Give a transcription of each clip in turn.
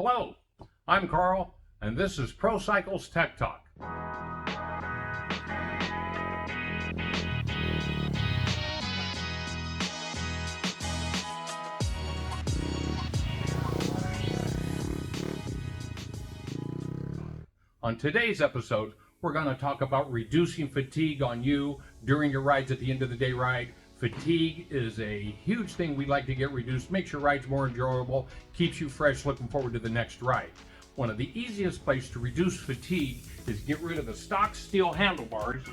Hello, I'm Carl, and this is Procycle's Tech Talk. On today's episode, we're going to talk about reducing fatigue on you during your rides at the end of the day ride. Fatigue is a huge thing we like to get reduced, makes your rides more enjoyable, keeps you fresh, looking forward to the next ride. One of the easiest places to reduce fatigue is get rid of the stock steel handlebars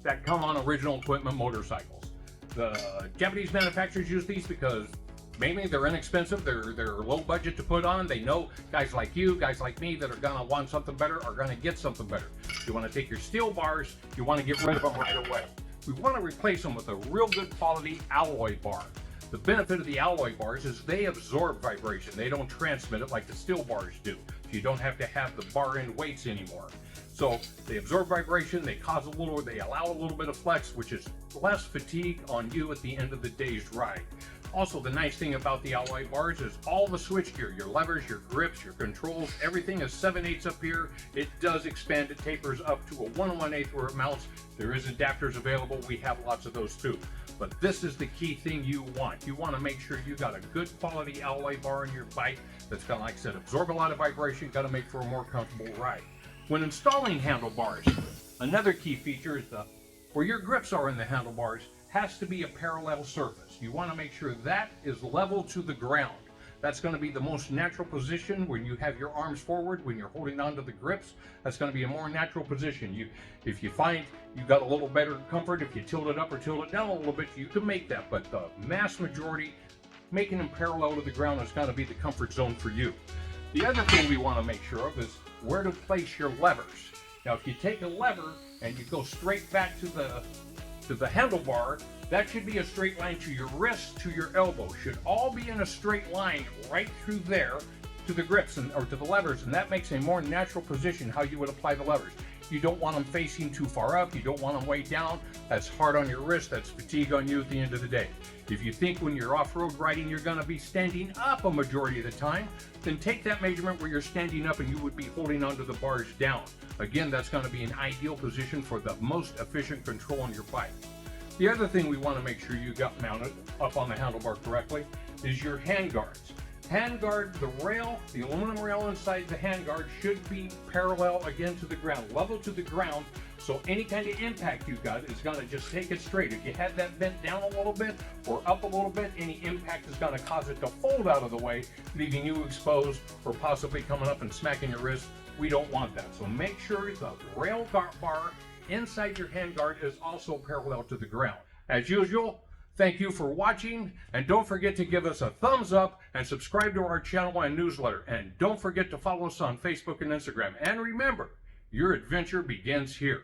that come on original equipment motorcycles. The Japanese manufacturers use these because mainly they're inexpensive, they're low budget to put on. They know guys like you, guys like me that are gonna want something better are gonna get something better. You wanna take your steel bars, you wanna get rid of them right away. We want to replace them with a real good quality alloy bar. The benefit of the alloy bars is they absorb vibration. They don't transmit it like the steel bars do. So you don't have to have the bar end weights anymore. So they absorb vibration, they allow a little bit of flex, which is less fatigue on you at the end of the day's ride. Also, the nice thing about the alloy bars is all the switchgear, your levers, your grips, your controls, everything is 7/8 up here. It does expand, it tapers up to a 1 1/8 where it mounts. There is adapters available, we have lots of those too. But this is the key thing you want. You want to make sure you got a good quality alloy bar in your bike that's gonna, like I said, absorb a lot of vibration, gonna make for a more comfortable ride. When installing handlebars, another key feature is where your grips are in the handlebars has to be a parallel surface. You want to make sure that is level to the ground. That's going to be the most natural position when you have your arms forward, when you're holding onto the grips. That's going to be a more natural position. If you find you got a little better comfort, if you tilt it up or tilt it down a little bit, you can make that. But the mass majority, making them parallel to the ground is going to be the comfort zone for you. The other thing we want to make sure of is where to place your levers. Now, if you take a lever and you go straight back to the handlebar, that should be a straight line to your wrist, to your elbow. Should all be in a straight line right through there to the grips or to the levers, and that makes a more natural position how you would apply the levers. You don't want them facing too far up, you don't want them way down. That's hard on your wrist, that's fatigue on you at the end of the day. If you think when you're off-road riding you're going to be standing up a majority of the time, then take that measurement where you're standing up and you would be holding onto the bars down. Again, that's going to be an ideal position for the most efficient control on your bike. The other thing we want to make sure you got mounted up on the handlebar correctly is your handguards. Handguard, the rail, the aluminum rail inside the handguard should be parallel again to the ground, level to the ground, so any kind of impact you got is going to just take it straight. If you had that bent down a little bit or up a little bit, any impact is going to cause it to fold out of the way, leaving you exposed or possibly coming up and smacking your wrist. We don't want that. So make sure the rail bar inside your handguard is also parallel to the ground. As usual, thank you for watching, and don't forget to give us a thumbs up and subscribe to our channel and newsletter. And don't forget to follow us on Facebook and Instagram. And remember, your adventure begins here.